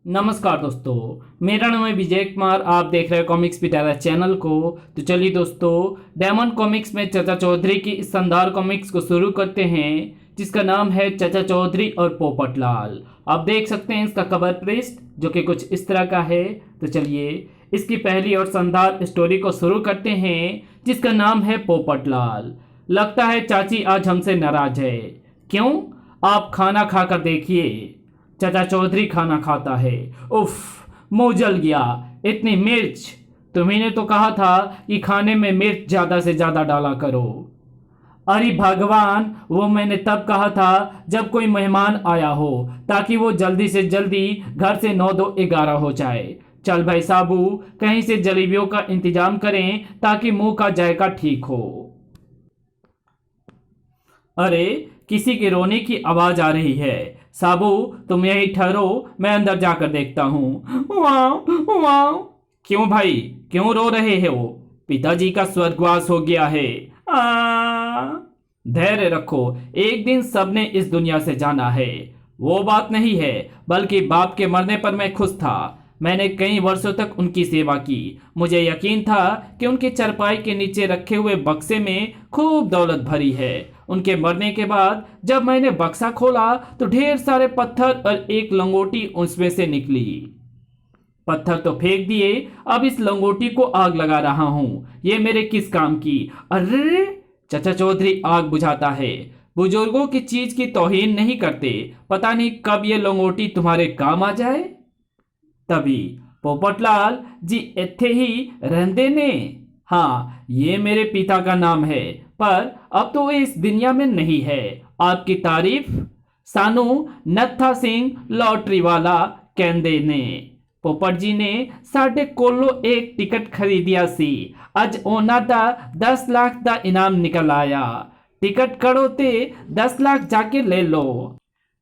नमस्कार दोस्तों, मेरा नाम है विजय कुमार। आप देख रहे हैं कॉमिक्स पिटारा चैनल को। तो चलिए दोस्तों, डायमंड कॉमिक्स में चाचा चौधरी की इस शानदार कॉमिक्स को शुरू करते हैं, जिसका नाम है चाचा चौधरी और पोपटलाल। आप देख सकते हैं इसका कवर पृष्ठ, जो कि कुछ इस तरह का है। तो चलिए इसकी पहली और शानदार स्टोरी को शुरू करते हैं, जिसका नाम है पोपटलाल। लगता है चाची आज हमसे नाराज है। क्यों? आप खाना खाकर देखिए। चाचा चौधरी खाना खाता है। उफ, मुंह जल गया। इतनी मिर्च! तुम्ही ने तो कहा था कि खाने में मिर्च ज्यादा से ज्यादा डाला करो। अरे भगवान, वो मैंने तब कहा था जब कोई मेहमान आया हो, ताकि वो जल्दी से जल्दी घर से 9-2-11 हो जाए। चल भाई साबू, कहीं से जलेबियों का इंतजाम करें ताकि मुंह का जायका ठीक हो। अरे, किसी के रोने की आवाज आ रही है। साबू, तुम यही ठहरो, मैं अंदर जाकर देखता हूँ। वाह वाह! क्यों भाई, क्यों रो रहे हो? पिताजी का स्वर्गवास हो गया है। धैर्य रखो, एक दिन सबने इस दुनिया से जाना है। वो बात नहीं है, बल्कि बाप के मरने पर मैं खुश था। मैंने कई वर्षों तक उनकी सेवा की। मुझे यकीन था कि उनके चरपाई के नीचे रखे हुए बक्से में खूब दौलत भरी है। उनके मरने के बाद जब मैंने बक्सा खोला तो ढेर सारे पत्थर और एक लंगोटी उसमें से निकली। पत्थर तो फेंक दिए, अब इस लंगोटी को आग लगा रहा हूँ। ये मेरे किस काम की? अरे! चाचा चौधरी आग बुझाता है। बुजुर्गों की चीज की तौहीन नहीं करते। पता नहीं कब ये लंगोटी तुम्हारे काम आ जाए। तभी पोपटलाल जी इत्थे ही रहंदे ने। हाँ, ये मेरे पिता का नाम है, पर अब तो वे इस दुनिया में नहीं है। आपकी तारीफ सानू नत्था सिंह लॉटरी वाला कहंदे ने। पोपट जी ने 1.5 एक टिकट खरीदिया सी। अज ओना दा 10 लाख दा इनाम निकल आया। टिकट करो ते 10 लाख जाके ले लो।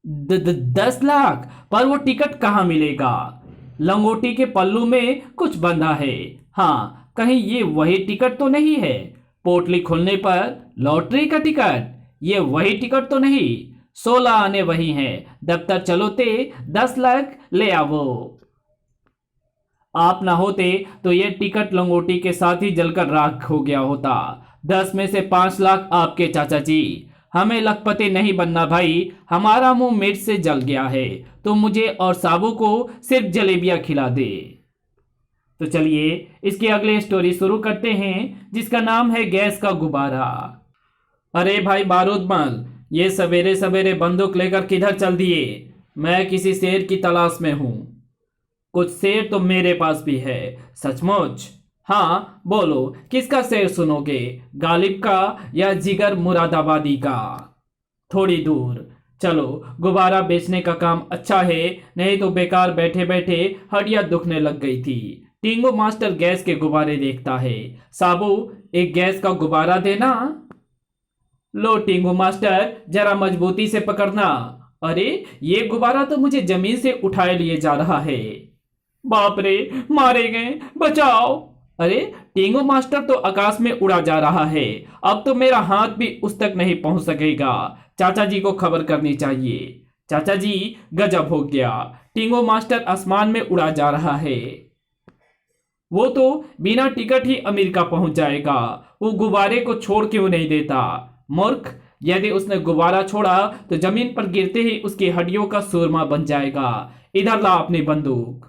10 लाख? पर वो टिकट कहाँ मिलेगा? लंगोटी के पल्लू में कुछ बंधा है। हाँ, कहीं ये वही टिकट तो नहीं है? पोटली खुलने पर लॉटरी का टिकट? ये वही टिकट तो नहीं? 16 आने वही हैं। दफ्तर चलो ते 10 लाख ले आवो। आप ना होते तो ये टिकट लंगोटी के साथ ही जलकर राख हो गया होता। 10 में से 5 लाख आपके चाचा जी। हमें लखपति नहीं बनना भाई, हमारा मुंह मिर्च से जल गया है। तो मुझे और साबू को सिर्फ जलेबियां खिला दे। तो चलिए इसकी अगली स्टोरी शुरू करते हैं, जिसका नाम है गैस का गुब्बारा। अरे भाई बारूदमल, ये सवेरे सवेरे बंदूक लेकर किधर चल दिए? मैं किसी शेर की तलाश में हूं। कुछ शेर तो मेरे पास भी है। सचमुच? हाँ, बोलो किसका शेर सुनोगे, गालिब का या जिगर मुरादाबादी का? थोड़ी दूर चलो, गुब्बारा बेचने का काम अच्छा है, नहीं तो बेकार बैठे बैठे हड्डियां दुखने लग गई थी। टिंगो मास्टर गैस के गुब्बारे देखता है। साबू, एक गैस का गुब्बारा देना। लो टिंगो मास्टर, जरा मजबूती से पकड़ना। अरे, ये गुब्बारा तो मुझे जमीन से उठाए लिए जा रहा है। बाप रे, मारे गए, बचाओ! अरे, टिंगो मास्टर तो आकाश में उड़ा जा रहा है। अब तो मेरा हाथ भी उस तक नहीं पहुंच सकेगा। चाचा जी को खबर करनी चाहिए। चाचा जी, गजब हो गया, टिंगो मास्टर आसमान में उड़ा जा रहा है। वो तो बिना टिकट ही अमेरिका पहुंच जाएगा। वो गुब्बारे को छोड़ क्यों नहीं देता? मूर्ख! यदि उसने गुब्बारा छोड़ा तो जमीन पर गिरते ही उसकी हड्डियों का सूरमा बन जाएगा। इधर ला अपनी बंदूक।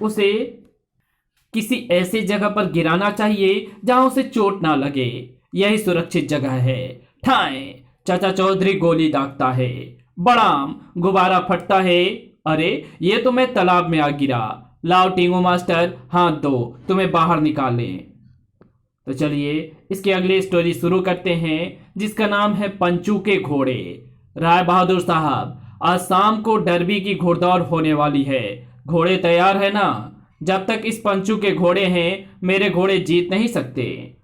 उसे किसी ऐसी जगह पर गिराना चाहिए जहां उसे चोट ना लगे। यही सुरक्षित जगह है। ठाए! चाचा चौधरी गोली दागता है। बड़ाम! गुब्बारा फटता है। अरे, ये तो मैं तालाब में आ गिरा। लाओ टिंगो मास्टर, हाथ दो, तुम्हें बाहर निकालें। तो चलिए इसकी अगली स्टोरी शुरू करते हैं, जिसका नाम है पंचू के घोड़े। राय बहादुर साहब, आज शाम को डर्बी की घोड़दौड़ होने वाली है। घोड़े तैयार है ना? जब तक इस पंचू के घोड़े हैं, मेरे घोड़े जीत नहीं सकते।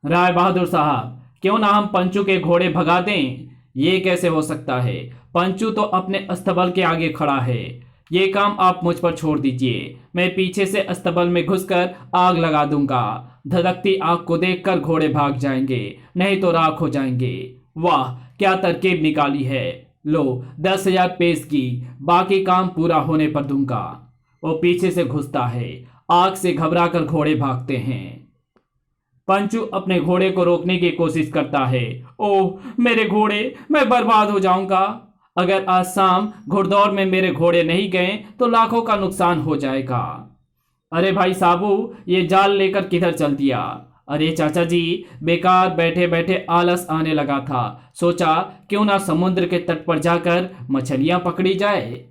राय बहादुर साहब, क्यों ना हम पंचू के घोड़े भगा दें? ये कैसे हो सकता है? पंचू तो अपने अस्तबल के आगे खड़ा है। ये काम आप मुझ पर छोड़ दीजिए। मैं पीछे से अस्तबल में घुसकर आग लगा दूंगा। धधकती आग को देखकर घोड़े भाग जाएंगे, नहीं तो राख हो जाएंगे। वाह, क्या तरकीब निकाली है! लो 10,000 पेश की, बाकी काम पूरा होने पर दूंगा। वो पीछे से घुसता है। आग से घबराकर घोड़े भागते हैं। पंचू अपने घोड़े को रोकने की कोशिश करता है। ओह मेरे घोड़े, मैं बर्बाद हो जाऊंगा। अगर आज शाम घुड़दौड़ में मेरे घोड़े नहीं गए तो लाखों का नुकसान हो जाएगा। अरे भाई साबू, ये जाल लेकर किधर चल दिया? अरे चाचा जी, बेकार बैठे बैठे आलस आने लगा था, सोचा क्यों ना समुद्र के तट पर जाकर मछलियां पकड़ी जाए।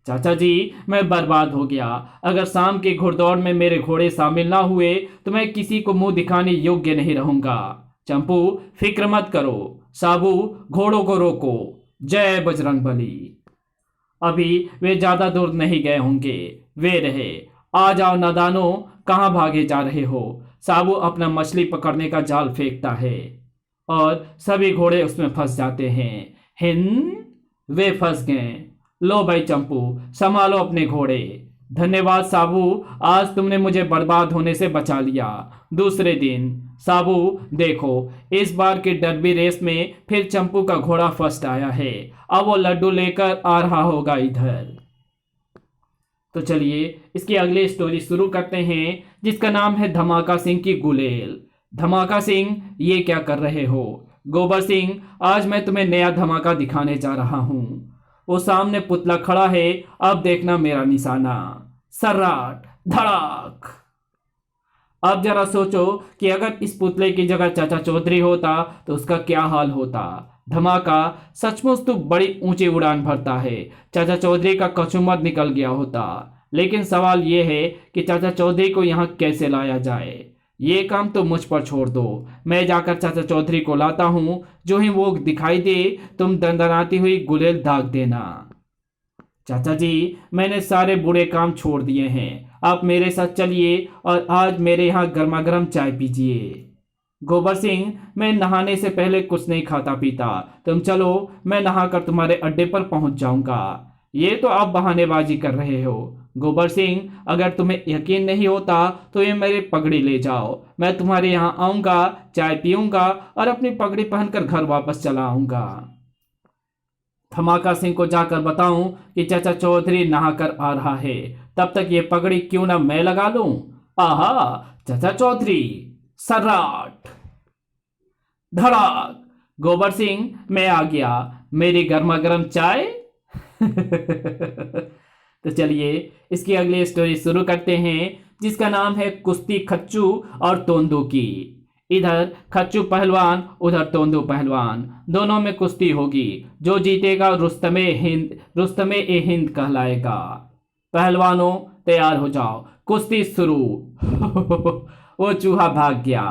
चाचा जी, मैं बर्बाद हो गया। अगर शाम की घुड़दौड़ में मेरे घोड़े शामिल ना हुए तो मैं किसी को मुंह दिखाने योग्य नहीं रहूंगा। चंपू, फिक्र मत करो। साबू, घोड़ों को रोको। जय बजरंगबली। अभी वे ज्यादा दूर नहीं गए होंगे। वे रहे। आ जाओ नादानो, कहाँ भागे जा रहे हो? साबू अपना मछली पकड़ने का जाल फेंकता है और सभी घोड़े उसमें फंस जाते हैं। हिंद, वे फंस गए। लो भाई चंपू, संभालो अपने घोड़े। धन्यवाद साबू, आज तुमने मुझे बर्बाद होने से बचा लिया। दूसरे दिन, साबू देखो, इस बार की डर्बी रेस में फिर चंपू का घोड़ा फर्स्ट आया है। अब वो लड्डू लेकर आ रहा होगा इधर। तो चलिए इसकी अगली स्टोरी शुरू करते हैं, जिसका नाम है धमाका सिंह की गुलेल। धमाका सिंह, ये क्या कर रहे हो? गोबर सिंह, आज मैं तुम्हें नया धमाका दिखाने जा रहा हूं। वो सामने पुतला खड़ा है, अब देखना मेरा निशाना। सर्राट, धड़ाक। अब जरा सोचो कि अगर इस पुतले की जगह चाचा चौधरी होता तो उसका क्या हाल होता। धमाका सचमुच तो बड़ी ऊंची उड़ान भरता है। चाचा चौधरी का कचूमर निकल गया होता। लेकिन सवाल यह है कि चाचा चौधरी को यहाँ कैसे लाया जाए। ये काम तो मुझ पर छोड़ दो, मैं जाकर चाचा चौधरी को लाता हूँ। जो ही वो दिखाई दे तुम दंदनाती हुई गुलेल दाग देना। चाचा जी, मैंने सारे बुरे काम छोड़ दिए हैं, आप मेरे साथ चलिए और आज मेरे यहाँ गर्मा गर्म चाय पीजिए। गोबर सिंह, मैं नहाने से पहले कुछ नहीं खाता पीता, तुम चलो, मैं नहाकर तुम्हारे अड्डे पर पहुंच जाऊंगा। ये तो आप बहानेबाजी कर रहे हो। गोबर सिंह, अगर तुम्हें यकीन नहीं होता तो ये मेरी पगड़ी ले जाओ, मैं तुम्हारे यहाँ आऊंगा, चाय पीऊंगा और अपनी पगड़ी पहनकर घर वापस चला आऊंगा। धमाका सिंह को जाकर बताऊं कि चाचा चौधरी नहाकर आ रहा है, तब तक ये पगड़ी क्यों ना मैं लगा लूं। आहा, चाचा चौधरी। सर्राट, धड़ाक। गोबर सिंह, मैं आ गया, मेरी गर्मा गर्म चाय। तो चलिए इसकी अगली स्टोरी शुरू करते हैं, जिसका नाम है कुश्ती खच्चू और तोंदू की। इधर खच्चू पहलवान, उधर तोंदू पहलवान, दोनों में कुश्ती होगी। जो जीतेगा रुस्तमे ए हिंद कहलाएगा। पहलवानों तैयार हो जाओ, कुश्ती शुरू। वो चूहा भाग गया।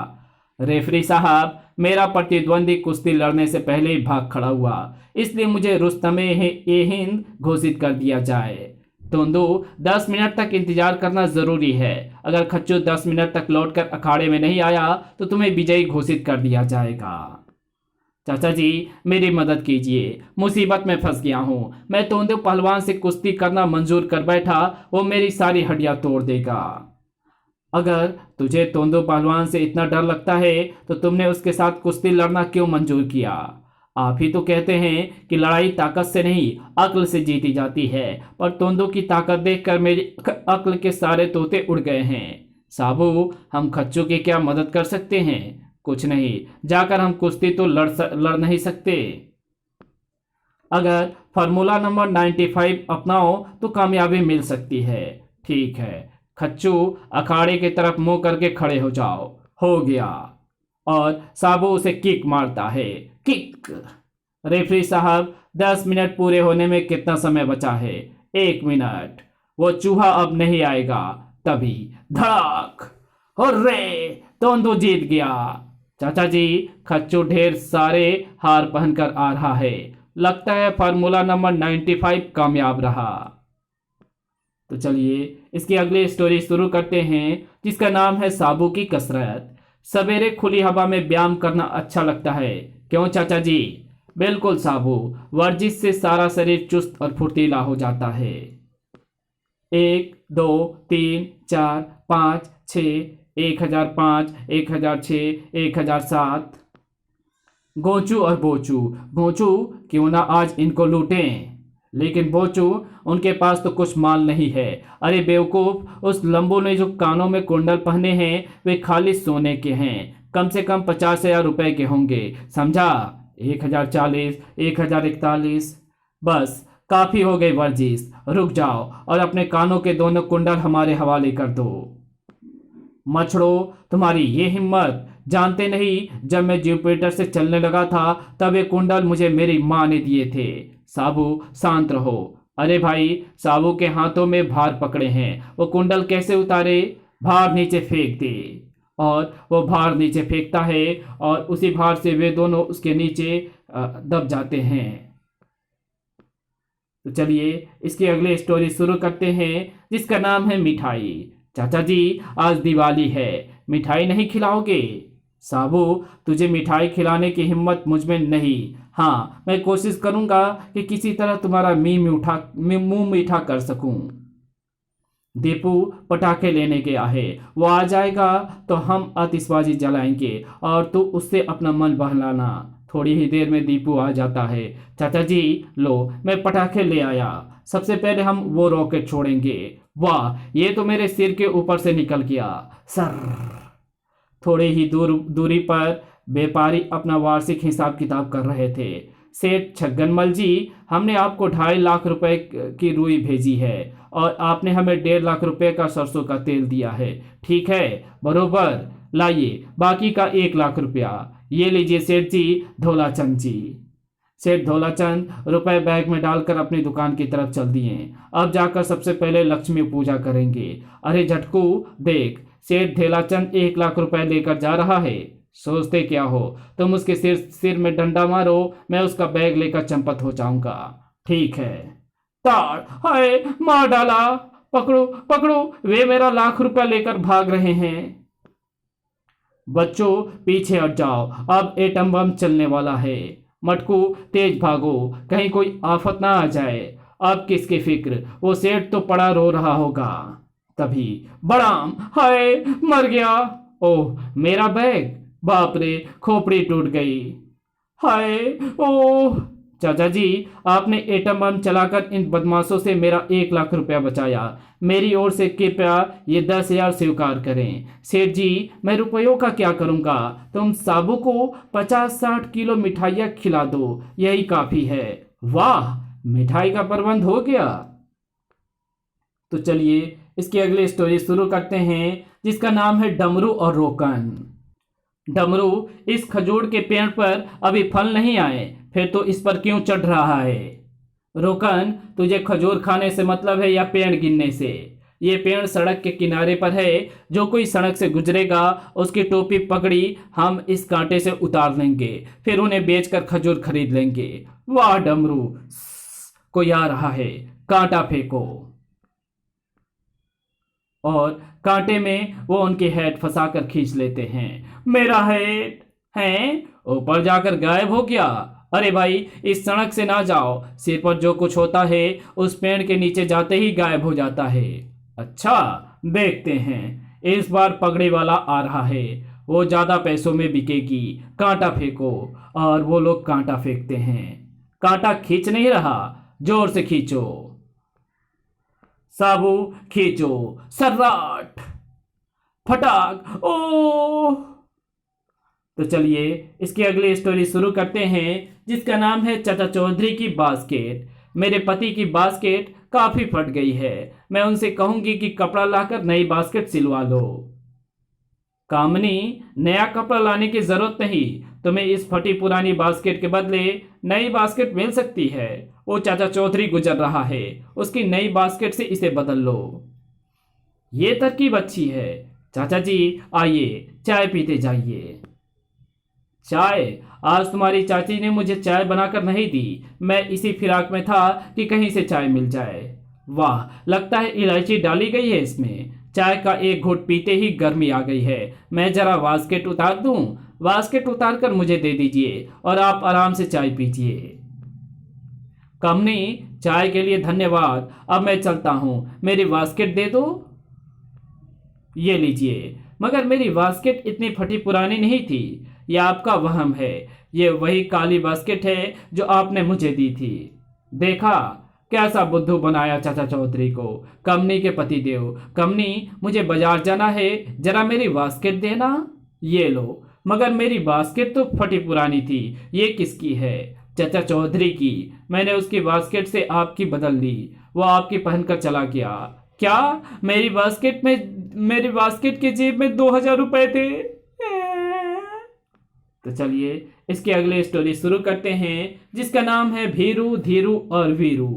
रेफरी साहब, मेरा प्रतिद्वंदी कुश्ती लड़ने से पहले ही भाग खड़ा हुआ, इसलिए मुझे रुस्तमे ए हिंद घोषित कर दिया जाए। तोंदू, 10 मिनट तक इंतजार करना जरूरी है। अगर खच्चू 10 मिनट तक लौटकर अखाड़े में नहीं आया तो तुम्हें विजयी घोषित कर दिया जाएगा। चाचा जी, मेरी मदद कीजिए, मुसीबत में फंस गया हूँ। मैं तोंदू पहलवान से कुश्ती करना मंजूर कर बैठा, वो मेरी सारी हड्डियां तोड़ देगा। अगर तुझे तोंदू पहलवान से इतना डर लगता है तो तुमने उसके साथ कुश्ती लड़ना क्यों मंजूर किया? आप ही तो कहते हैं कि लड़ाई ताकत से नहीं अक्ल से जीती जाती है, पर तोंदू की ताकत देखकर मेरी अक्ल के सारे तोते उड़ गए हैं। साबू, हम खच्चू की क्या मदद कर सकते हैं? कुछ नहीं, जाकर हम कुश्ती तो लड़ नहीं सकते। अगर फार्मूला नंबर 95 अपनाओ तो कामयाबी मिल सकती है। ठीक है खच्चू, अखाड़े की तरफ मुंह करके खड़े हो जाओ। हो गया। और साबू उसे किक मारता है। किक। रेफरी साहब, 10 मिनट पूरे होने में कितना समय बचा है? 1 मिनट। वो चूहा अब नहीं आएगा। तभी धड़ाक। हुर्रे, तोंदू जीत गया। चाचा जी, खच्चू ढेर सारे हार पहनकर आ रहा है, लगता है फार्मूला नंबर 95 कामयाब रहा। तो चलिए इसकी अगली स्टोरी शुरू करते हैं, जिसका नाम है साबू की कसरत। सवेरे खुली हवा में व्यायाम करना अच्छा लगता है, क्यों चाचा जी? बिल्कुल साबू, वर्जिश से सारा शरीर चुस्त और फुर्तीला हो जाता है। 1 2 3 4 5 6, 1005, 1006, 1007। गोचू और बोचू, गोचू क्यों ना आज इनको लूटें। लेकिन बोचू, उनके पास तो कुछ माल नहीं है। अरे बेवकूफ, उस लंबू ने जो कानों में कुंडल पहने हैं वे खाली सोने के हैं, कम से कम 50,000 रुपए के होंगे, समझा? 1040, 1041। बस काफी हो गई वर्जिश, रुक जाओ और अपने कानों के दोनों कुंडल हमारे हवाले कर दो। मछड़ो, तुम्हारी ये हिम्मत! जानते नहीं, जब मैं जुपिटर से चलने लगा था तब ये कुंडल मुझे मेरी माँ ने दिए थे। साबू, शांत रहो। अरे भाई, साबू के हाथों में भार पकड़े हैं, वो कुंडल कैसे उतारे? भार नीचे फेंक दे। और वो भार नीचे फेंकता है और उसी भार से वे दोनों उसके नीचे दब जाते हैं। तो चलिए इसकी अगली स्टोरी शुरू करते हैं, जिसका नाम है मिठाई। चाचा जी, आज दिवाली है, मिठाई नहीं खिलाओगे? साबू, तुझे मिठाई खिलाने की हिम्मत मुझ में नहीं। हाँ, मैं कोशिश करूंगा कि किसी तरह तुम्हारा मुंह मीठा कर सकूं। दीपू पटाखे लेने गया है, वो आ जाएगा तो हम आतिशबाजी जलाएंगे और तू उससे अपना मन बहलाना। थोड़ी ही देर में दीपू आ जाता है। चाचा जी, लो मैं पटाखे ले आया। सबसे पहले हम वो रॉकेट छोड़ेंगे। वाह, ये तो मेरे सिर के ऊपर से निकल गया। सर। थोड़ी ही दूरी पर व्यापारी अपना वार्षिक हिसाब किताब कर रहे थे। सेठ छगनमल जी, हमने आपको 2.5 लाख रुपए की रुई भेजी है और आपने हमें 1.5 लाख रुपए का सरसों का तेल दिया है, ठीक है? बरोबर। लाइए बाकी का 1 लाख रुपया। ये लीजिए सेठ जी, धोलाचंद जी। सेठ धोलाचंद रुपए बैग में डालकर अपनी दुकान की तरफ चल दिए। अब जाकर सबसे पहले लक्ष्मी पूजा करेंगे। अरे झटकू, देख, सेठ धोलाचंद 1 लाख रुपए लेकर जा रहा है। सोचते क्या हो तुम? उसके सिर में डंडा मारो, मैं उसका बैग लेकर चंपत हो जाऊंगा। ठीक है। ताड़, हाय, मार डाला। पकड़ो पकड़ो, वे मेरा 1 लाख रुपया लेकर भाग रहे हैं। बच्चों पीछे हट जाओ, अब एटम बम चलने वाला है। मटकू तेज भागो, कहीं कोई आफत ना आ जाए। अब किसकी फिक्र, वो सेठ तो पड़ा रो रहा होगा। तभी बड़ाम, हाय, मर गया। ओह, मेरा बैग! बाप रे, खोपड़ी टूट गई। हाय, ओह! चाचा जी, आपने एटम बम चलाकर इन बदमाशों से मेरा 1 लाख रुपया बचाया। मेरी ओर से कृपया ये 10,000 स्वीकार करें। सेठ जी, मैं रुपयों का क्या करूंगा? तुम साबू को 50-60 किलो मिठाइयाँ खिला दो, यही काफी है। वाह, मिठाई का प्रबंध हो गया। तो चलिए इसकी अगली स्टोरी शुरू करते हैं, जिसका नाम है डमरू और रोकन। डमरू, इस खजूर के पेड़ पर अभी फल नहीं आए, फिर तो इस पर क्यों चढ़ रहा है? रोकन, तुझे खजूर खाने से मतलब है या पेड़ गिनने से? ये पेड़ सड़क के किनारे पर है, जो कोई सड़क से गुजरेगा उसकी टोपी पकड़ी हम इस कांटे से उतार लेंगे, फिर उन्हें बेचकर खजूर खरीद लेंगे। वाह डमरू, कोई आ रहा है, कांटा फेंको। और कांटे में वो उनकी हेड फंसाकर खींच लेते हैं। मेरा हेड है ऊपर जाकर गायब हो गया। अरे भाई, इस सड़क से ना जाओ, सिर पर जो कुछ होता है उस पेड़ के नीचे जाते ही गायब हो जाता है। अच्छा, देखते हैं, इस बार पगड़ी वाला आ रहा है, वो ज्यादा पैसों में बिकेगी। कांटा फेंको। और वो लोग कांटा फेंकते हैं। कांटा खींच नहीं रहा, जोर से खींचो। साबू, खींचो। सर्राट, फटाक, ओ। तो चलिए इसकी अगली स्टोरी शुरू करते हैं, जिसका नाम है चाचा चौधरी की बास्केट। मेरे पति की बास्केट काफी फट गई है, मैं उनसे कहूंगी कि कपड़ा लाकर नई बास्केट सिलवा लो। कामनी, नया कपड़ा लाने की जरूरत नहीं, तुम्हें इस फटी पुरानी बास्केट के बदले नई बास्केट मिल सकती है। वो चाचा चौधरी गुजर रहा है, उसकी नई बास्केट से इसे बदल लो। ये तरकीब अच्छी है। चाचा जी आइए, चाय पीते जाइए। चाय? आज तुम्हारी चाची ने मुझे चाय बनाकर नहीं दी, मैं इसी फिराक में था कि कहीं से चाय मिल जाए। वाह, लगता है इलायची डाली गई है इसमें। चाय का एक घूंट पीते ही गर्मी आ गई है। मैं जरा बास्केट उतार दूं? बास्केट उतार कर मुझे दे दीजिए और आप आराम से चाय पीजिए। कमनी, चाय के लिए धन्यवाद, अब मैं चलता हूं, मेरी बास्केट दे दो। ये लीजिए। मगर मेरी बास्केट इतनी फटी पुरानी नहीं थी, यह आपका वहम है। ये वही काली बास्केट है जो आपने मुझे दी थी। देखा कैसा बुद्धू बनाया चाचा चौधरी को। कमनी के पति देव, कमनी मुझे बाजार जाना है, जरा मेरी बास्केट देना। ये लो, मगर मेरी बास्केट तो फटी पुरानी थी, ये किसकी है? चाचा चौधरी की। मैंने उसकी बास्केट से आपकी बदल ली, वो आपकी पहनकर चला गया। क्या? मेरी बास्केट के जेब में 2000 रुपए थे। तो चलिए इसके अगले स्टोरी शुरू करते हैं, जिसका नाम है भीरू धीरू और वीरू।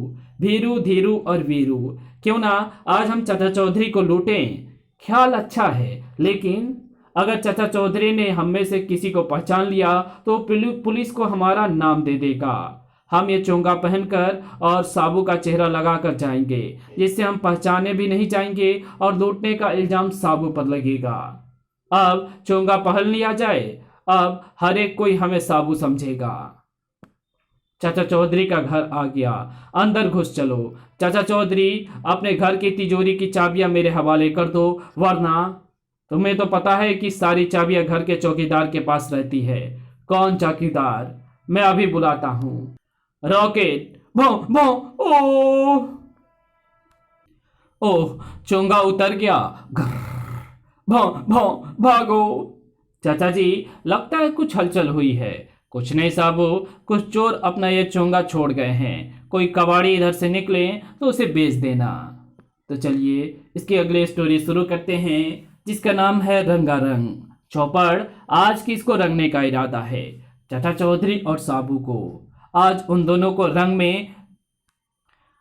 भीरू धीरू और वीरू। क्यों ना आज हम चाचा चौधरी को लूटें। ख्याल अच्छा है, लेकिन अगर चाचा चौधरी ने हम में से किसी को पहचान लिया तो पुलिस को हमारा नाम दे देगा। हम ये चोंगा पहनकर और साबू का चेहरा लगाकर जाएंगे, जिससे हम पहचाने भी नहीं जाएंगे और लूटने का इल्जाम साबू पर लगेगा। अब चोंगा पहन लिया जाए, अब हर एक कोई हमें साबू समझेगा। चाचा चौधरी का घर आ गया, अंदर घुस चलो। चाचा चौधरी, अपने घर की तिजोरी की चाबियां मेरे हवाले कर दो, वरना तुम्हें तो पता है कि सारी चाबियां घर के चौकीदार के पास रहती है। कौन चौकीदार? मैं अभी बुलाता हूं। रॉकेट, भो भो। ओह ओह, चोंगा उतर गया। भो भो, भागो। चाचा जी, लगता है कुछ हलचल हुई है। कुछ नहीं साबू, कुछ चोर अपना ये चोंगा छोड़ गए हैं। कोई कबाड़ी इधर से निकले तो उसे बेच देना। तो चलिए इसकी अगली स्टोरी शुरू करते हैं, जिसका नाम है रंगारंग। चौपड़, आज किसको रंगने का इरादा है? चाचा चौधरी और साबू को। आज उन दोनों को रंग में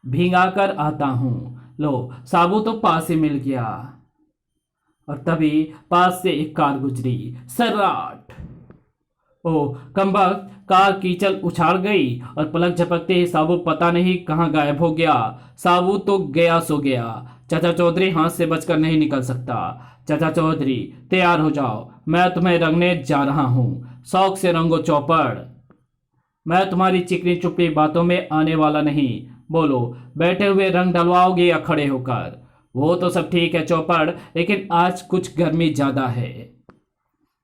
भिगा कर आता हूं। लो, साबू तो पास ही मिल गया, और तभी पास से एक कार गुजरी। सराट! ओ कमबख्त, कार कीचड़ उछाल गई और पलक झपकते ही साबू पता नहीं कहां गायब हो गया। साबू तो गया सो गया। चाचा चौधरी हाथ से बचकर नहीं निकल सकता। चाचा चौधरी, तैयार हो जाओ, मैं तुम्हें रंगने जा रहा हूं। शौक से रंगो चौपड़। मैं तुम्हारी चिकनी चुपड़ी बातों में आने वाला नहीं। बोलो, बैठे हुए रंग डलवाओगे या खड़े होकर? वो तो सब ठीक है चौपड़, लेकिन आज कुछ गर्मी ज्यादा है।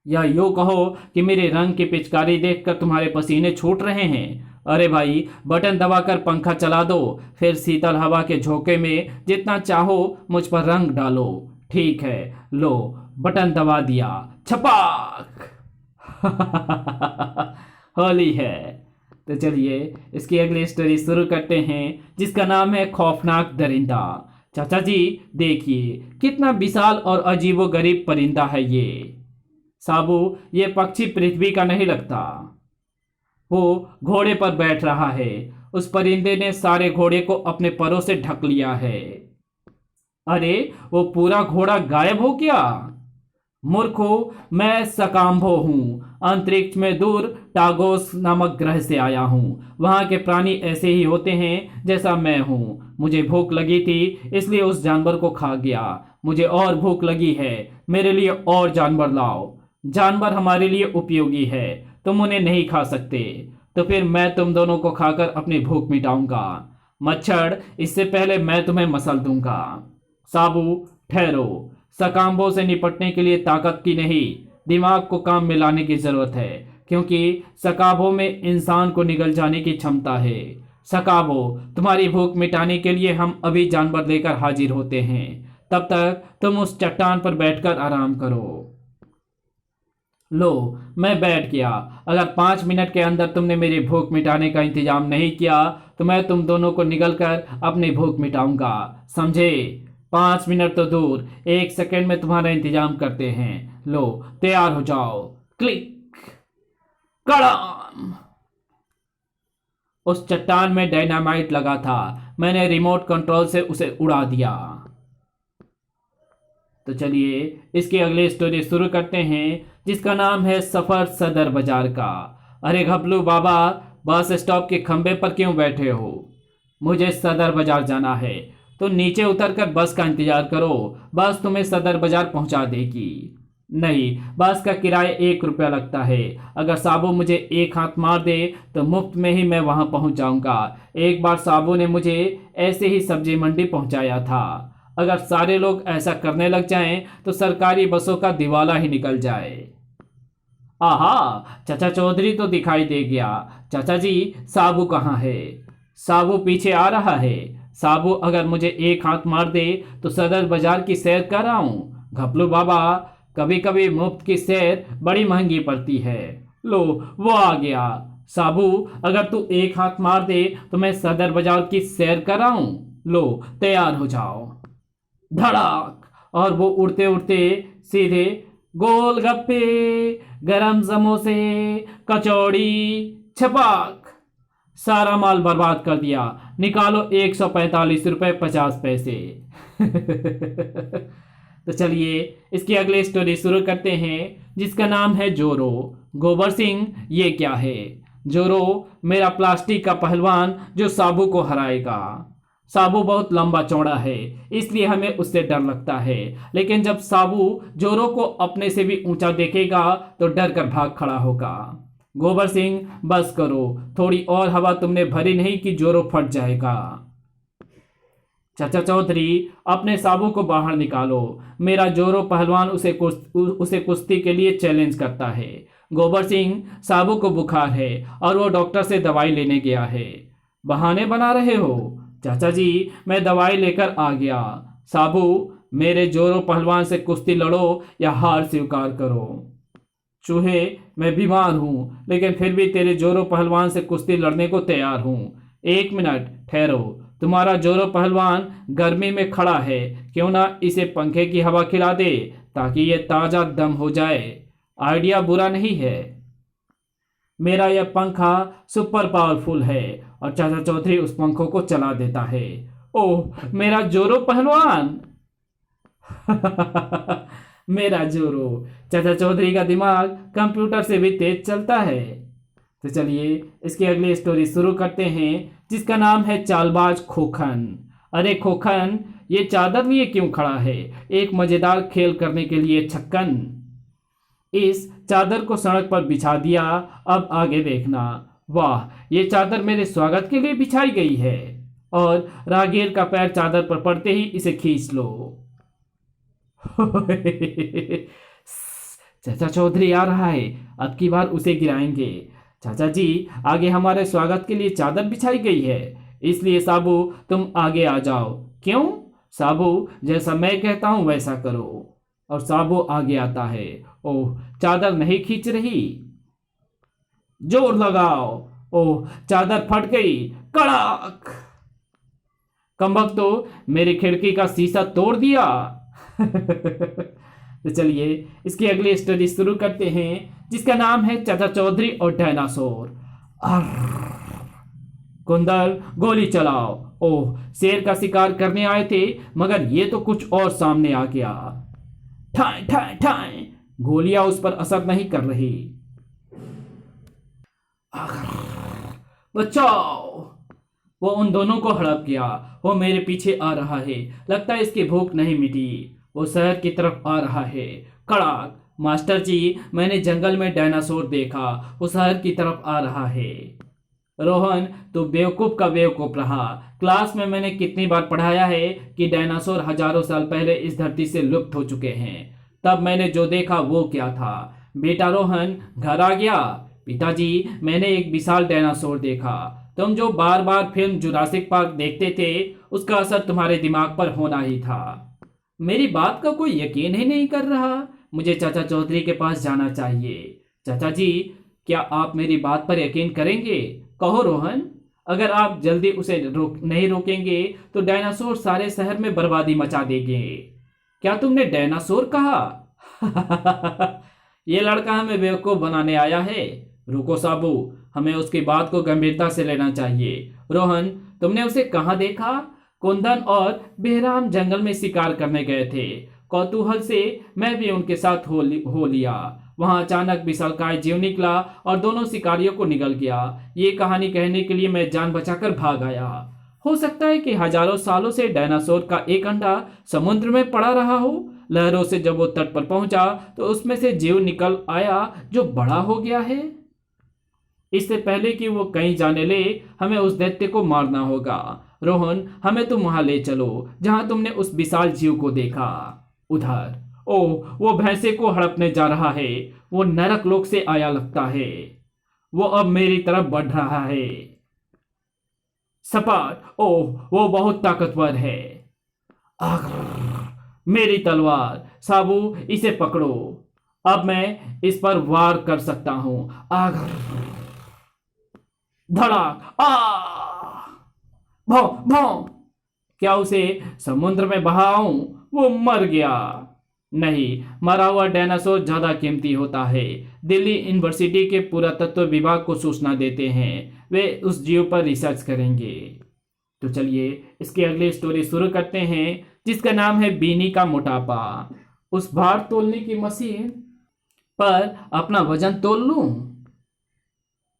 या यूं कहो कि मेरे रंग की पिचकारी देखकर तुम्हारे पसीने छूट रहे हैं। अरे भाई, बटन दबाकर पंखा चला दो, फिर शीतल हवा के झोंके में जितना चाहो मुझ पर रंग डालो। ठीक है, लो, बटन दबा दिया। छपाक! होली है। तो चलिए इसकी अगली स्टोरी शुरू करते हैं, जिसका नाम है खौफनाक दरिंदा। चाचा जी, देखिए कितना विशाल और अजीबोगरीब परिंदा है ये। साबू, ये पक्षी पृथ्वी का नहीं लगता। वो घोड़े पर बैठ रहा है। उस परिंदे ने सारे घोड़े को अपने परों से ढक लिया है। अरे, वो पूरा घोड़ा गायब हो गया। मूर्खो, मैं सकाम्भो हूँ। अंतरिक्ष में दूर टागोस नामक ग्रह से आया हूँ। वहाँ के प्राणी ऐसे ही होते हैं जैसा मैं हूँ। मुझे भूख लगी थी, इसलिए उस जानवर को खा गया। मुझे और भूख लगी है, मेरे लिए और जानवर लाओ। जानवर हमारे लिए उपयोगी है, तुम उन्हें नहीं खा सकते, तो फिर मैं तुम दोनों को खाकर अपनी भूख मिटाऊंगा। मच्छर, इससे पहले मैं तुम्हें मसल दूंगा। साबू, ठहरो। सकाम्बो से निपटने के लिए ताकत की नहीं, दिमाग को काम में लाने की जरूरत है, क्योंकि सकाबो में इंसान को निगल जाने की क्षमता है। सकाबो, तुम्हारी भूख मिटाने के लिए हम अभी जानवर लेकर हाजिर होते हैं। तब तक तुम उस चट्टान पर बैठकर आराम करो। लो, मैं बैठ गया। अगर 5 मिनट के अंदर तुमने मेरी भूख मिटाने का इंतजाम नहीं किया तो मैं तुम दोनों को निगल कर अपनी भूख मिटाऊंगा, समझे? 5 मिनट तो दूर, 1 सेकंड में तुम्हारा इंतजाम करते हैं। लो, तैयार हो जाओ। क्लिक, कड़ाम! उस चट्टान में डायनामाइट लगा था। मैंने रिमोट कंट्रोल से उसे उड़ा दिया। तो चलिए इसकी अगली स्टोरी शुरू करते हैं, जिसका नाम है सफर सदर बाजार का। अरे घबलू बाबा, बस स्टॉप के खंबे पर क्यों बैठे हो? मुझे सदर बाजार जाना है, तो नीचे उतरकर बस का इंतजार करो। बस तुम्हें सदर बाजार पहुंचा देगी। नहीं, बस का किराया 1 रुपया लगता है। अगर साबू मुझे एक हाथ मार दे तो मुफ्त में ही मैं वहां पहुंच जाऊंगा। एक बार साबू ने मुझे ऐसे ही सब्जी मंडी पहुंचाया था। अगर सारे लोग ऐसा करने लग जाएं तो सरकारी बसों का दिवाला ही निकल जाए। आहा, चाचा चौधरी तो दिखाई दे गया। चाचा जी, साबू कहाँ है? साबू पीछे आ रहा है। साबू अगर मुझे एक हाथ मार दे तो सदर बाजार की सैर कर आऊं। घपलू बाबा, कभी कभी मुफ्त की सैर बड़ी महंगी पड़ती है। लो, वो आ गया। साबू, अगर तू एक हाथ मार दे तो मैं सदर बाजार की सैर कराऊं। लो, तैयार हो जाओ। धड़ाक, और वो उड़ते उड़ते सीधे गोलगप्पे, गरम समोसे, कचौड़ी, छपाक, सारा माल बर्बाद कर दिया। निकालो 145 रुपये 50 पैसे। तो चलिए इसकी अगली स्टोरी शुरू करते हैं, जिसका नाम है जोरो। गोबर सिंह, ये क्या है? जोरो मेरा प्लास्टिक का पहलवान जो साबू को हराएगा। साबू बहुत लंबा चौड़ा है, इसलिए हमें उससे डर लगता है। लेकिन जब साबू जोरो को अपने से भी ऊंचा देखेगा तो डर कर भाग खड़ा होगा। गोबर सिंह, बस करो, थोड़ी और हवा तुमने भरी नहीं कि जोरो फट जाएगा। चाचा चौधरी, अपने साबू को बाहर निकालो। मेरा जोरो पहलवान उसे कुश्ती के लिए चैलेंज करता है। गोबर सिंह, साबू को बुखार है और वो डॉक्टर से दवाई लेने गया है। बहाने बना रहे हो? चाचा जी, मैं दवाई लेकर आ गया। साबू, मेरे जोरो पहलवान से कुश्ती लड़ो या हार स्वीकार करो। चूहे, मैं बीमार हूं, लेकिन फिर भी तेरे जोरो पहलवान से कुश्ती लड़ने को तैयार हूं। 1 मिनट ठहरो, तुम्हारा जोरो पहलवान गर्मी में खड़ा है, क्यों ना इसे पंखे की हवा खिला दे ताकि ये ताजा दम हो जाए। आइडिया बुरा नहीं है। मेरा यह पंखा सुपर पावरफुल है। और चाचा चौधरी उस पंखों को चला देता है। ओह, मेरा जोरो पहलवान। मेरा जोरो। चाचा चौधरी का दिमाग कंप्यूटर से भी तेज चलता है। तो चलिए इसकी अगली स्टोरी शुरू करते हैं, जिसका नाम है चालबाज खोखन। अरे खोखन, ये चादर लिए क्यों खड़ा है? एक मजेदार खेल करने के लिए छक्कन। इस चादर को सड़क पर बिछा दिया, अब आगे देखना। वाह, ये चादर मेरे स्वागत के लिए बिछाई गई है। और राहगीर का पैर चादर पर पड़ते ही इसे खींच लो। चाचा चौधरी आ रहा है, अब की बार उसे गिराएंगे। चाचा जी, आगे हमारे स्वागत के लिए चादर बिछाई गई है, इसलिए साबू तुम आगे आ जाओ। क्यों? साबू, जैसा मैं कहता हूं वैसा करो। और साबू आगे आता है। ओह, चादर नहीं खींच रही। जोर लगाओ। ओह, चादर फट गई। कड़ाक। कमबख्त, तो मेरी खिड़की का शीशा तोड़ दिया। तो चलिए इसकी अगली स्टोरी शुरू करते हैं, जिसका नाम है चाचा चौधरी और डायनासोर। कुंदन, गोली चलाओ। ओह, शेर का शिकार करने आए थे, मगर ये तो कुछ और सामने आ गया। ठाए ठाए ठाए, गोलियां उस पर असर नहीं कर रही। बचाओ। वो उन दोनों को हड़प गया। वो मेरे पीछे आ रहा है, लगता है इसकी भूख नहीं मिटी। वो शहर की तरफ आ रहा है। कड़ाक। मास्टर जी, मैंने जंगल में डायनासोर देखा, वो शहर की तरफ आ रहा है। रोहन, तू बेवकूफ का बेवकूफ रहा। क्लास में मैंने कितनी बार पढ़ाया है कि डायनासोर हजारों साल पहले इस धरती से लुप्त हो चुके हैं। तब मैंने जो देखा वो क्या था? बेटा रोहन, घर आ गया। पिताजी, मैंने एक विशाल डायनासोर देखा। तुम जो बार बार फिल्म जुरासिक पार्क देखते थे, उसका असर तुम्हारे दिमाग पर होना ही था। मेरी बात का कोई यकीन ही नहीं कर रहा। मुझे चाचा चौधरी के पास जाना चाहिए। चाचा जी, क्या आप मेरी बात पर यकीन करेंगे? कहो रोहन। अगर आप जल्दी उसे नहीं रोकेंगे तो डायनासोर सारे शहर में बर्बादी मचा देंगे। क्या तुमने डायनासोर कहा? ये लड़का हमें बेवकूफ बनाने आया है। रुको साबू, हमें उसकी बात को गंभीरता से लेना चाहिए। रोहन, तुमने उसे कहाँ देखा? कुंदन और बेहराम जंगल में शिकार करने गए थे। कौतूहल से मैं भी उनके साथ हो लिया। वहां अचानक विशालकाय जीव निकला और दोनों शिकारियों को निगल गया। ये कहानी कहने के लिए मैं जान बचाकर भाग आया। हो सकता है कि हजारों सालों से डायनासोर का एक अंडा समुद्र में पड़ा रहा हो। लहरों से जब वो तट पर पहुंचा तो उसमें से जीव निकल आया जो बड़ा हो गया है। इससे पहले कि वो कहीं जाने ले, हमें उस दैत्य को मारना होगा। रोहन, हमें तुम वहां ले चलो जहां तुमने उस विशाल जीव को देखा। उधर। ओह, वो भैंसे को हड़पने जा रहा है। वो नरक लोक से आया लगता है। वो अब मेरी तरफ बढ़ रहा है। सपाट। ओह, वो बहुत ताकतवर है। मेरी तलवार। साबू, इसे पकड़ो। अब मैं इस पर वार कर सकता हूं। धड़ाक। भौं भौं। क्या उसे समुद्र में बहाऊं? वो मर गया। नहीं, मरा हुआ डायनासोर ज्यादा कीमती होता है। दिल्ली यूनिवर्सिटी के पुरातत्व विभाग को सूचना देते हैं। वे उस जीव पर रिसर्च करेंगे। तो चलिए इसकी अगली स्टोरी शुरू करते हैं, जिसका नाम है बीनी का मोटापा। उस भार तोलने की मशीन पर अपना वजन तोल लूं।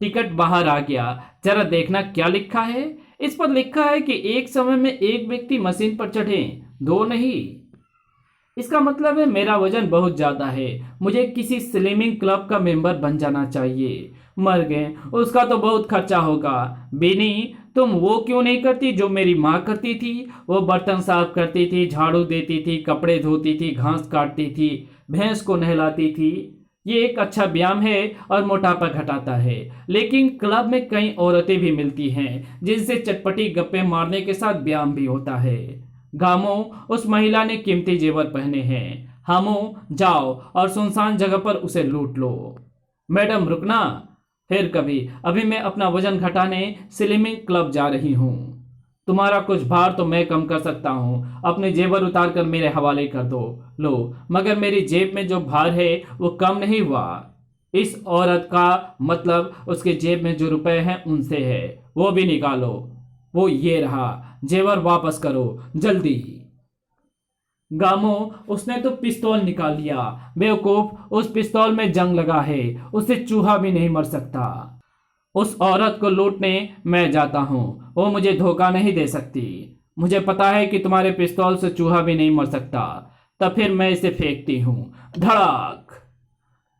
टिकट बाहर आ गया। जरा देखना क्या लिखा है। इस पर लिखा है कि एक समय में एक व्यक्ति मशीन पर चढ़े, दो नहीं। इसका मतलब है मेरा वजन बहुत ज्यादा है। मुझे किसी स्लिमिंग क्लब का मेंबर बन जाना चाहिए। मर गए, उसका तो बहुत खर्चा होगा। बेनी, तुम वो क्यों नहीं करती जो मेरी माँ करती थी? वो बर्तन साफ करती थी, झाड़ू देती थी, कपड़े धोती थी, घास काटती थी, भैंस को नहलाती थी। ये एक अच्छा व्यायाम है और मोटापा घटाता है। लेकिन क्लब में कई औरतें भी मिलती हैं जिनसे चटपटी गप्पे मारने के साथ व्यायाम भी होता है। गामो, उस महिला ने कीमती जेवर पहने हैं। हामो, जाओ और सुनसान जगह पर उसे लूट लो। मैडम रुकना, फिर कभी। अभी मैं अपना वजन घटाने स्लिमिंग क्लब जा रही हूँ। तुम्हारा कुछ भार तो मैं कम कर सकता हूँ। अपने जेवर उतार कर मेरे हवाले कर दो। लो, मगर मेरी जेब में जो भार है वो कम नहीं हुआ। इस औरत का मतलब उसके जेब में जो रुपए हैं उनसे है। वो भी निकालो। वो ये रहा, जेवर वापस करो जल्दी। गामो, उसने तो पिस्तौल निकाल लिया। बेवकूफ, उस पिस्तौल में जंग लगा है, उससे चूहा भी नहीं मर सकता। उस औरत को लूटने मैं जाता हूँ, वो मुझे धोखा नहीं दे सकती। मुझे पता है कि तुम्हारे पिस्तौल से चूहा भी नहीं मर सकता। तब फिर मैं इसे फेंकती हूँ। धड़ाक।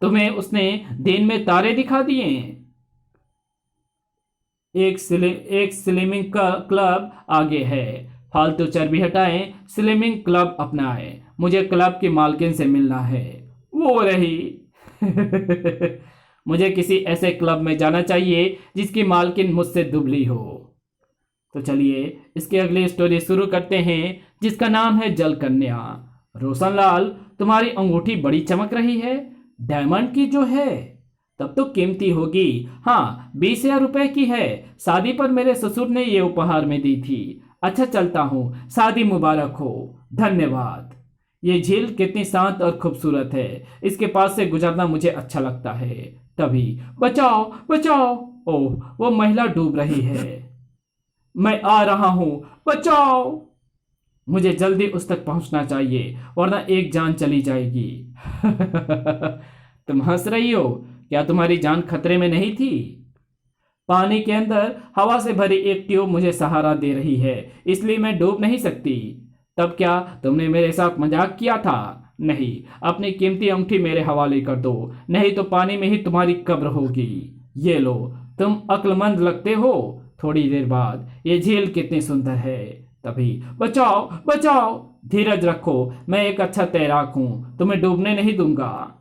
तुम्हें उसने दिन में तारे दिखा दिए। एक स्लिमिंग क्लब आगे है। फालतू चर्बी हटाएं, स्लिमिंग क्लब अपनाएं। मुझे क्लब की मालकिन से मिलना है। वो रही। मुझे किसी ऐसे क्लब में जाना चाहिए जिसकी मालकिन मुझसे दुबली हो। तो चलिए इसकी अगली स्टोरी शुरू करते हैं, जिसका नाम है जल कन्या। रोशनलाल, तुम्हारी अंगूठी बड़ी चमक रही है। डायमंड की जो है? तब तो कीमती होगी। हाँ, 20,000 रुपए की है। शादी पर मेरे ससुर ने ये उपहार में दी थी। अच्छा, चलता हूँ। शादी मुबारक हो। धन्यवाद। ये झील कितनी शांत और खूबसूरत है। इसके पास से गुजरना मुझे अच्छा लगता है। तभी बचाओ बचाओ। ओह, वो महिला डूब रही है। मैं आ रहा हूँ, बचाओ। मुझे जल्दी उस तक पहुंचना चाहिए, वरना एक जान चली जाएगी। तुम हंस रही हो? क्या तुम्हारी जान खतरे में नहीं थी? पानी के अंदर हवा से भरी एक ट्यूब मुझे सहारा दे रही है, इसलिए मैं डूब नहीं सकती। तब क्या तुमने मेरे साथ मजाक किया था? नहीं, अपनी कीमती अंगूठी मेरे हवाले कर दो, नहीं तो पानी में ही तुम्हारी कब्र होगी। ये लो, तुम अक्लमंद लगते हो। थोड़ी देर बाद ये झील कितनी सुंदर है। तभी बचाओ बचाओ। धीरज रखो, मैं एक अच्छा तैराक हूं, तुम्हें डूबने नहीं दूंगा।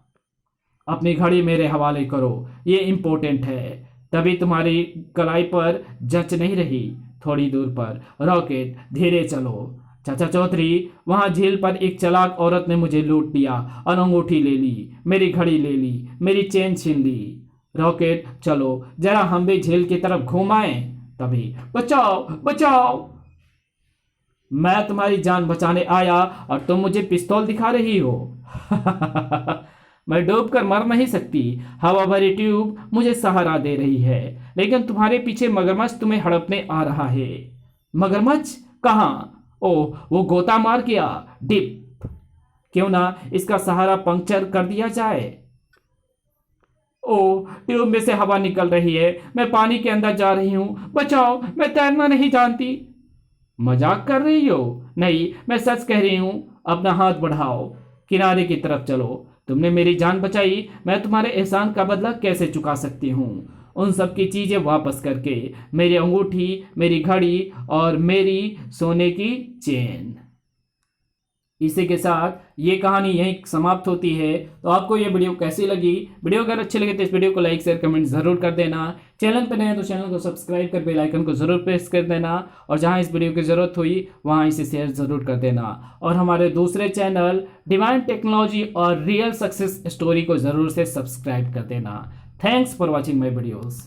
अपनी घड़ी मेरे हवाले करो, ये इंपॉर्टेंट है। तभी तुम्हारी कलाई पर जच नहीं रही। थोड़ी दूर पर रॉकेट, धीरे चलो। चाचा चौधरी, वहां झील पर एक चालाक औरत ने मुझे लूट लिया और अंगूठी ले ली, मेरी घड़ी ले ली, मेरी चेन छीन ली। रॉकेट, चलो जरा हम भी झील की तरफ घूम आए। तभी बचाओ बचाओ। मैं तुम्हारी जान बचाने आया और तुम मुझे पिस्तौल दिखा रही हो। मैं डूब कर मर नहीं सकती। हवा भरी ट्यूब मुझे सहारा दे रही है, लेकिन तुम्हारे पीछे मगरमच्छ तुम्हें हड़पने आ रहा है। मगरमच्छ कहाँ? ओह, वो गोता मार गया। डिप। क्यों ना इसका सहारा पंक्चर कर दिया जाए। ओह, ट्यूब में से हवा निकल रही है। मैं पानी के अंदर जा रही हूँ, बचाओ, मैं तैरना नहीं जानती। मजाक कर रही हो? नहीं, मैं सच कह रही हूँ। अपना हाथ बढ़ाओ, किनारे की तरफ चलो। तुमने मेरी जान बचाई, मैं तुम्हारे एहसान का बदला कैसे चुका सकती हूँ? उन सब की चीजें वापस करके, मेरी अंगूठी, मेरी घड़ी और मेरी सोने की चेन। इसी के साथ ये कहानी यहीं समाप्त होती है। तो आपको ये वीडियो कैसी लगी? वीडियो अगर अच्छी लगे तो इस वीडियो को लाइक शेयर कमेंट जरूर कर देना। चैनल पर नए हैं तो चैनल को सब्सक्राइब कर बेल आइकन को जरूर प्रेस कर देना, और जहां इस वीडियो की जरूरत हुई वहां इसे शेयर जरूर कर देना। और हमारे दूसरे चैनल डिवाइन टेक्नोलॉजी और रियल सक्सेस स्टोरी को जरूर से सब्सक्राइब कर देना। Thanks for watching my videos.